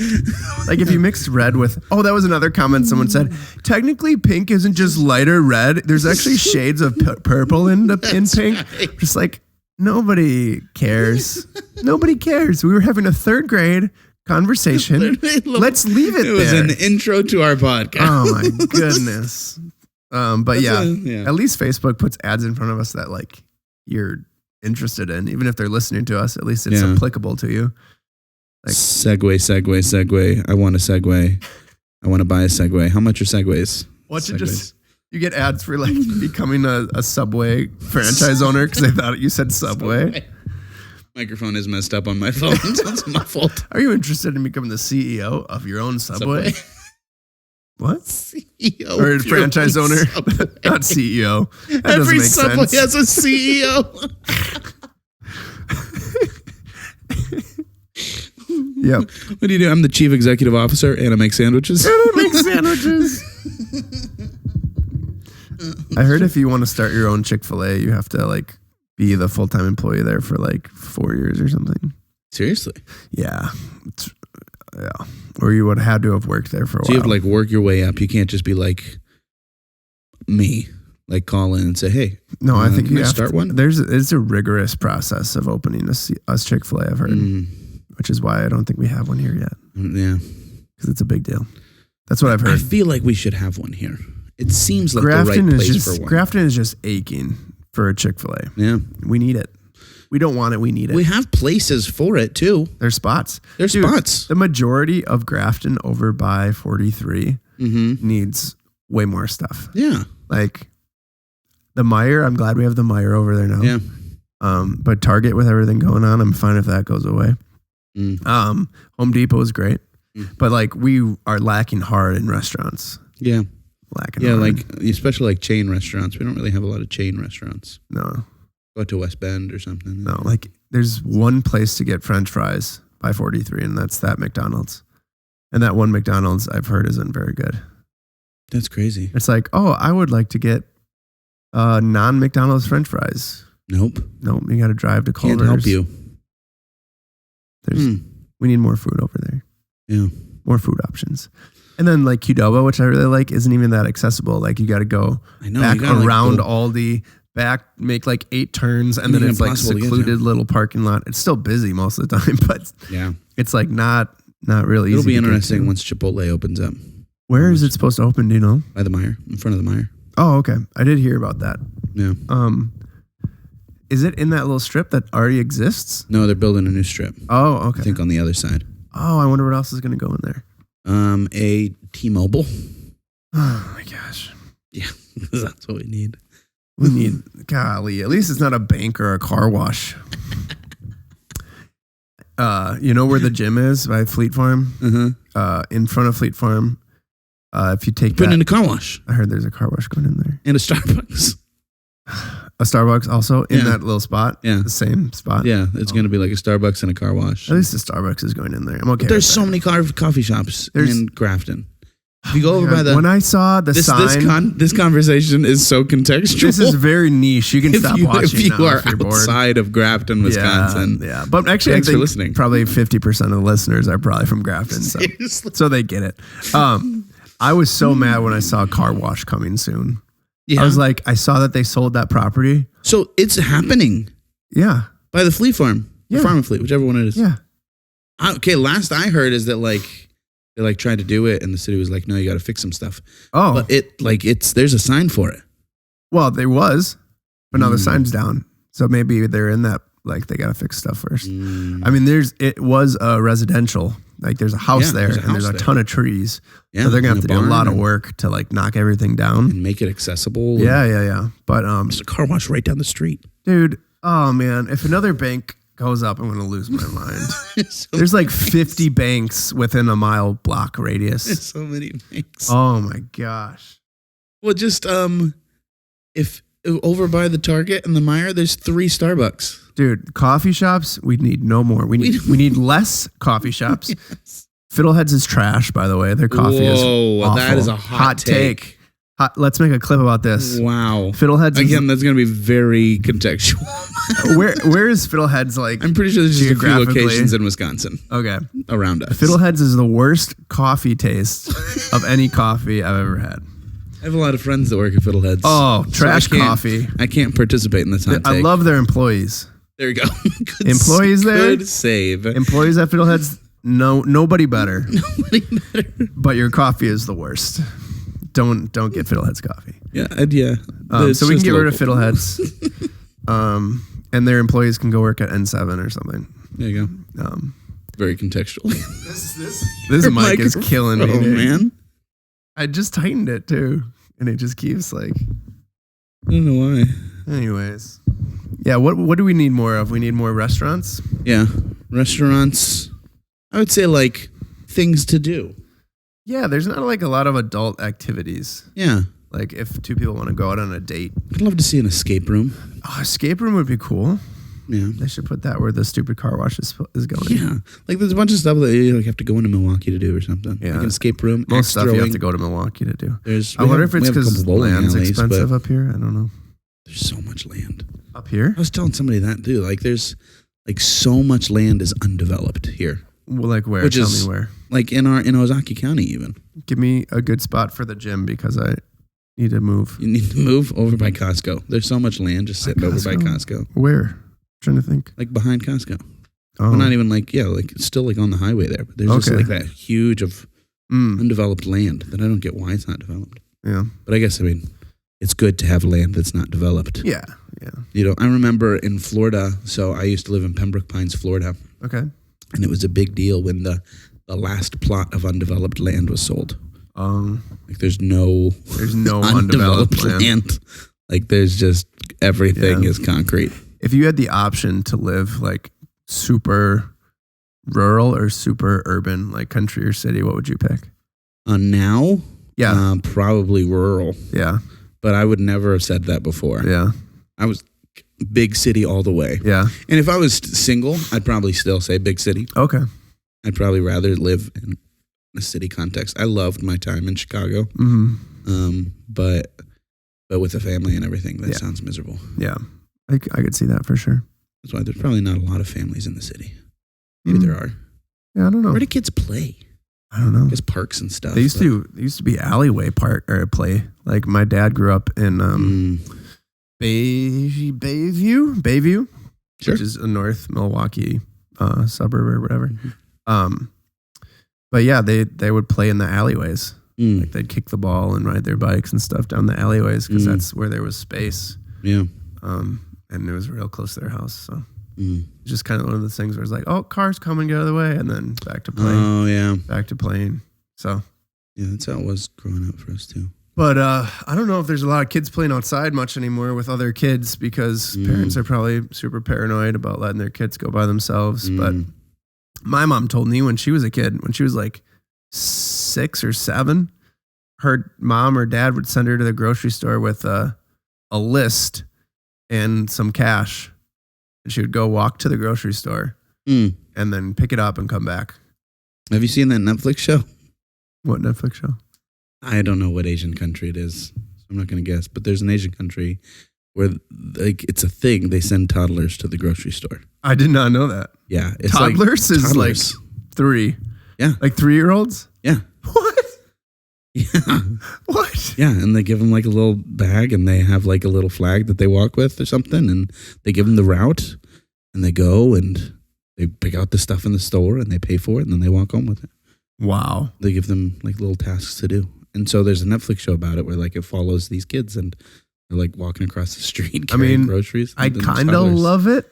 Like if you mixed red with... Oh, that was another comment someone said. Technically, pink isn't just lighter red. There's actually shades of purple in pink. Right. Just like, nobody cares. Nobody cares. We were having a third grade conversation. Let's leave it there. It was an intro to our podcast. Oh my goodness. But yeah, at least Facebook puts ads in front of us that like you're interested in, even if they're listening to us. At least it's applicable to you. Like Segway. I want a Segway. I want to buy a Segway. How much are Segways? You get ads for like becoming a Subway franchise owner because they thought you said Subway. Microphone is messed up on my phone, so it's my fault. Are you interested in becoming the CEO of your own Subway? What? CEO or franchise owner, not CEO. That Every doesn't Subway make sense. has a CEO. Yep. What do you do? I'm the chief executive officer, and I make sandwiches. I heard if you want to start your own Chick-fil-A, you have to like be the full-time employee there for like 4 years or something. Seriously? Yeah. Yeah. Or you would have to have worked there for a while. So you have to like work your way up. You can't just be like me, like call in and say, hey. No, I think you have start one. It's a rigorous process of opening us Chick-fil-A, I've heard, which is why I don't think we have one here yet. Yeah. Because it's a big deal. That's what I've heard. I feel like we should have one here. It seems like the right place for one. Grafton is just aching for a Chick-fil-A. Yeah. We need it. We don't want it. We need it. We have places for it too. There's spots. There's spots. The majority of Grafton over by 43 needs way more stuff. Yeah. Like the Meijer, I'm glad we have the Meijer over there now. Yeah. But Target with everything going on, I'm fine if that goes away. Home Depot is great. But like we are lacking hard in restaurants. Yeah. Lacking hard. Like especially like chain restaurants. We don't really have a lot of chain restaurants. No. Go to West Bend or something. No, like there's one place to get French fries by 43, and that's that McDonald's. And that one McDonald's I've heard isn't very good. That's crazy. It's like, oh, I would like to get non-McDonald's French fries. Nope. You got to drive to Culver's. Can't help you. We need more food over there. Yeah. More food options. And then like Qdoba, which I really like, isn't even that accessible. Like you got to go back around Aldi, make like 8 turns, and then it's like secluded little parking lot. It's still busy most of the time, but yeah, it's like not really easy. It'll be interesting once Chipotle opens up. Where is it supposed to open? Do you know? By the Meijer, in front of the Meijer. Oh, okay. I did hear about that. Yeah. Is it in that little strip that already exists? No, they're building a new strip. Oh, okay. I think on the other side. Oh, I wonder what else is going to go in there. A T-Mobile. Oh my gosh. Yeah, that's what we need. We need, golly, at least it's not a bank or a car wash. You know where the gym is by Fleet Farm? In front of Fleet Farm. If you take Put in a car wash. I heard there's a car wash going in there. And a Starbucks. A Starbucks also in that little spot? Yeah. The same spot? Yeah, it's going to be like a Starbucks and a car wash. At least the Starbucks is going in there. I'm okay. But there's so many coffee shops in Grafton. If you go over by the when I saw the sign, this conversation is so contextual. This is very niche. You can stop watching if you now are if you're bored. outside of Grafton, Wisconsin. Yeah. But actually, Thanks I for think listening. probably 50% of the listeners are probably from Grafton, so they get it. I was so mad when I saw a car wash coming soon. Yeah. I was like, I saw that they sold that property. So it's happening. Yeah. By the Fleet Farm. Yeah. Farm and Fleet, whichever one it is. Yeah. Okay, last I heard is that they tried to do it and the city was like, no, you got to fix some stuff. Oh. But there's a sign for it. Well, there was, but now the sign's down. So maybe they're in that, they got to fix stuff first. I mean, it was a residential, there's a house there and there's a ton of trees. Yeah. So they're going to have to do a lot of work to knock everything down. And make it accessible. Yeah. But, there's a car wash right down the street. Dude, oh man, if another bank goes up, I'm going to lose my mind. There's 50 banks within a mile block radius. There's so many banks. Oh my gosh. Well, just if over by the Target and the Meijer, there's 3 Starbucks. Dude, coffee shops, we need no more. We need less coffee shops. Yes. Fiddleheads is trash, by the way. Their coffee is awful. That is a hot take. Let's make a clip about this. Wow. Fiddleheads again, that's going to be very contextual. Where is Fiddleheads I'm pretty sure there's just a few locations in Wisconsin. Okay. Around us. Fiddleheads is the worst coffee taste of any coffee I've ever had. I have a lot of friends that work at Fiddleheads. Oh, trash coffee. I can't participate in this hot take. I love their employees. There you go. Employees there. Good save. Employees at Fiddleheads, nobody better. Nobody better. But your coffee is the worst. Don't get Fiddleheads coffee. Yeah. So we can get rid of Fiddleheads. And their employees can go work at N7 or something. There you go. Very contextual. This mic is killing me. Oh, man. I just tightened it too. And it just keeps I don't know why. Anyways. Yeah, what do we need more of? We need more restaurants? Yeah. Restaurants. I would say things to do. Yeah, there's not a lot of adult activities. Yeah. If 2 people want to go out on a date. I'd love to see an escape room. Oh, escape room would be cool. Yeah. They should put that where the stupid car wash is going. Yeah. There's a bunch of stuff that you have to go into Milwaukee to do or something. Yeah. An escape room. Most stuff you have to go to Milwaukee to do. I wonder if it's because land's expensive up here. I don't know. There's so much land. Up here? I was telling somebody that too. There's so much land is undeveloped here. Well, where? Tell me where. In Ozaki County even. Give me a good spot for the gym because I need to move. You need to move over by Costco. There's so much land just sitting over by Costco. Where? I'm trying to think. Behind Costco. Oh. Well, not even it's still on the highway there, but there's just that huge of undeveloped land that I don't get why it's not developed. Yeah. But I guess, it's good to have land that's not developed. Yeah. Yeah. I remember in Florida, so I used to live in Pembroke Pines, Florida. Okay. And it was a big deal when the last plot of undeveloped land was sold. There's no undeveloped land. There's just everything is concrete. If you had the option to live super rural or super urban, country or city, what would you pick? Now? Yeah. Probably rural. Yeah. But I would never have said that before. Yeah. I was big city all the way. Yeah. And if I was single, I'd probably still say big city. Okay. I'd probably rather live in a city context. I loved my time in Chicago. Mm-hmm. But with a family and everything, that sounds miserable. Yeah. I could see that for sure. That's why there's probably not a lot of families in the city. Maybe there are. Yeah, I don't know. Where do kids play? I don't know. There's parks and stuff. They used to be alleyway park or play. My dad grew up in Bayview, sure. Which is a North Milwaukee suburb or whatever. Mm-hmm. But yeah, they would play in the alleyways. They'd kick the ball and ride their bikes and stuff down the alleyways because that's where there was space. Yeah. And it was real close to their house. So just kind of one of those things where it's cars come and go the other way, and then back to playing. Oh yeah, back to playing. So yeah, that's how it was growing up for us too. But I don't know if there's a lot of kids playing outside much anymore with other kids because parents are probably super paranoid about letting their kids go by themselves. But my mom told me when she was a kid, when she was 6 or 7, her mom or dad would send her to the grocery store with a list and some cash. And she would go walk to the grocery store and then pick it up and come back. Have you seen that Netflix show? What Netflix show? I don't know what Asian country it is. I'm not going to guess, but there's an Asian country where like it's a thing. They send toddlers to the grocery store. I did not know that. Yeah. It's Toddlers like is toddlers. like 3. Yeah. Like 3-year-olds? Yeah. What? Yeah. What? Yeah. And they give them like a little bag and they have like a little flag that they walk with or something. And they give them the route and they go and they pick out the stuff in the store and they pay for it and then they walk home with it. Wow. They give them like little tasks to do. And so there's a Netflix show about it where like it follows these kids and they're like walking across the street carrying groceries. I kind of love it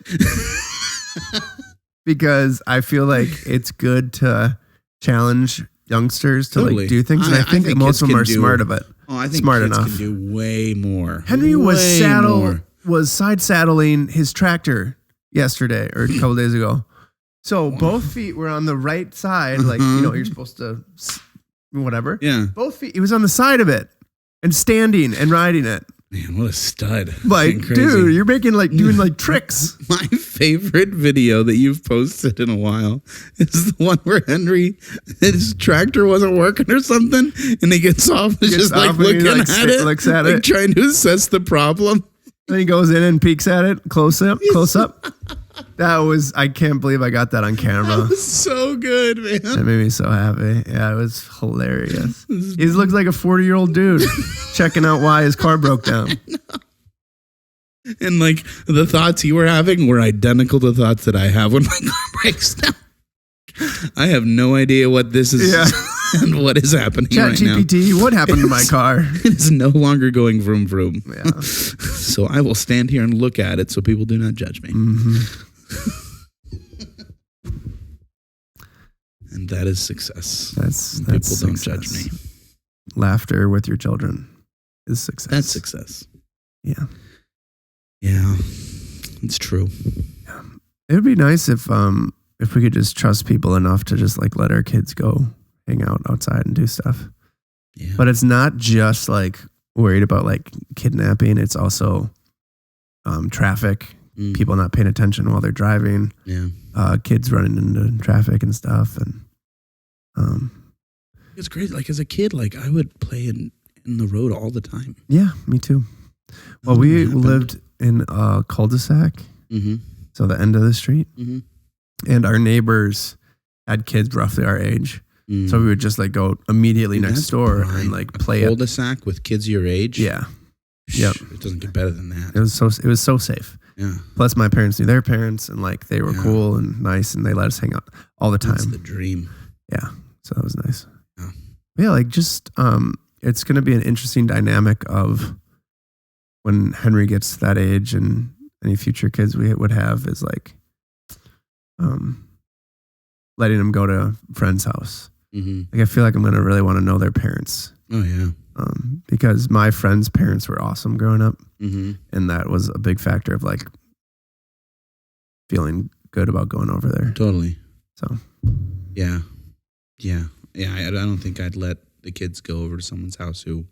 because I feel like it's good to challenge youngsters to like do things. And I think most of them are smart of it. Oh, I think smart kids enough. can do way more. Henry was side saddling his tractor yesterday or a couple days ago. So both feet were on the right side, like, you know, you're supposed to, whatever. Yeah. Both feet, he was on the side of it and standing and riding it. Man, what a stud. Like, dude, you're making like, doing like tricks. My favorite video that you've posted in a while is the one where his tractor wasn't working or something, and he gets off and just like looking at it, looks at it, trying to assess the problem. Then he goes in and peeks at it, close up. That was, I can't believe I got that on camera. That was so good, man. That made me so happy. Yeah, it was hilarious. He looks like a 40-year-old dude checking out why his car broke down. And like the thoughts you were having were identical to thoughts that I have when my car breaks down. I have no idea what this is and what is happening right now. ChatGPT, what happened to my car? It is no longer going vroom vroom. Yeah. So I will stand here and look at it so people do not judge me. Mm-hmm. And that is success. That's people success. Don't judge me. Laughter with your children is success. That's success. Yeah. Yeah. It's true. Yeah. It would be nice if we could just trust people enough to just like let our kids go hang out outside and do stuff. Yeah. But it's not just like worried about like kidnapping. It's also traffic, people not paying attention while they're driving. Yeah. Kids running into traffic and stuff. And it's crazy. Like as a kid, like I would play in the road all the time. Yeah, me too. Well, we lived in a cul-de-sac. Mm-hmm. So the end of the street. Mm-hmm. And our neighbors had kids roughly our age. Mm. So we would just like go immediately next door and like play a cul-de-sac with kids your age. Yeah. Yep. It doesn't get better than that. It was so safe. Yeah. Plus my parents knew their parents and like they were cool and nice and they let us hang out all the time. That's the dream. Yeah. So that was nice. Yeah. Yeah, like just it's gonna be an interesting dynamic of when Henry gets to that age and any future kids we would have is like letting them go to a friend's house. Mm-hmm. Like I feel like I'm gonna really want to know their parents. Oh yeah. Because my friends' parents were awesome growing up, mm-hmm. and that was a big factor of like feeling good about going over there. Totally. So, yeah. I don't think I'd let the kids go over to someone's house who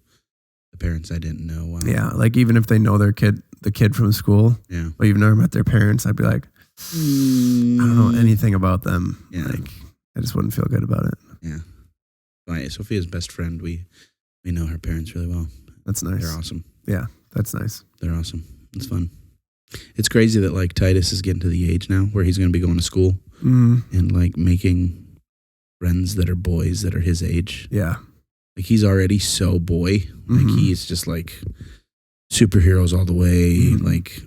the parents I didn't know. Yeah, like even if they know the kid from school, but you've never met their parents, I'd be like, I don't know anything about them. Yeah. Like I just wouldn't feel good about it. Yeah. Sophia's best friend, we know her parents really well. That's nice. They're awesome. Yeah, that's nice. They're awesome. It's fun. It's crazy that like Titus is getting to the age now where he's going to be going to school and like making friends that are boys that are his age. Yeah. Like he's already so boy. Like he's just like superheroes all the way. Like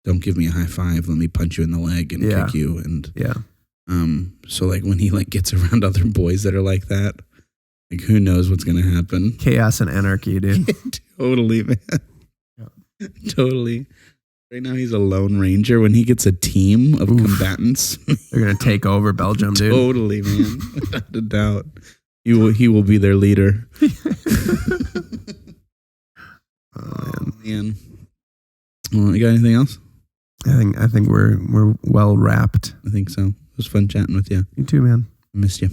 don't give me a high five. Let me punch you in the leg and kick you. And so like when he like gets around other boys that are like that, like who knows what's going to happen? Chaos and anarchy, dude. Totally, man. Yeah. Totally. Right now he's a lone ranger. When he gets a team of combatants, they're going to take over Belgium, dude. Totally, man. Without a doubt. He will be their leader. Oh man. Well, you got anything else? I think we're well wrapped. I think so. It was fun chatting with you. You too, man. I missed you.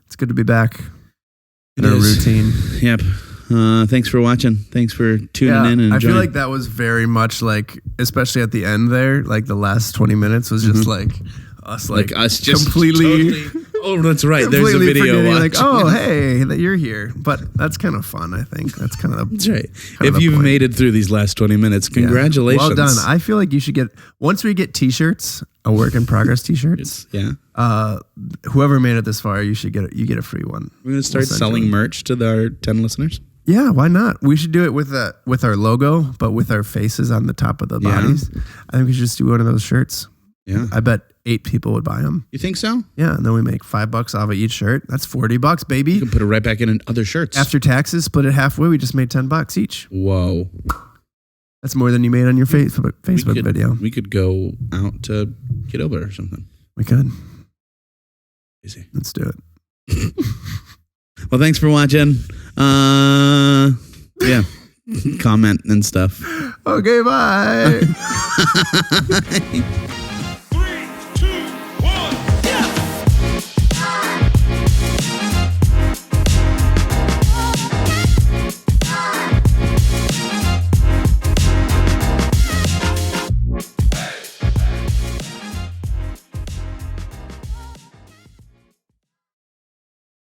It's good to be back in our routine. Yep. Thanks for watching. Thanks for tuning in and enjoying. I feel like that was very much like, especially at the end there, like the last 20 minutes was just like us just completely totally Oh, that's right. There's a Completely video. forgetting, like, watching. oh, hey, that you're here. But that's kind of fun, I think. That's kind of That's right. kind If of the you've point. made it through these last 20 minutes, Yeah. congratulations. Well done. I feel like you should get, once we get t-shirts, a work in progress t-shirts, Yeah. whoever made it this far, you get a free one. We're going to start selling merch to our 10 listeners. Yeah, why not? We should do it with our logo, but with our faces on the top of the bodies. I think we should just do one of those shirts. Yeah. I bet 8 people would buy them. You think so? Yeah, and then we make $5 off of each shirt. That's $40, baby. You can put it right back in other shirts. After taxes, split it halfway. We just made $10 each. Whoa. That's more than you made on your Facebook video. We could go out to Kidoba or something. We could. Easy. Let's do it. Well, thanks for watching. Yeah. Comment and stuff. Okay, bye.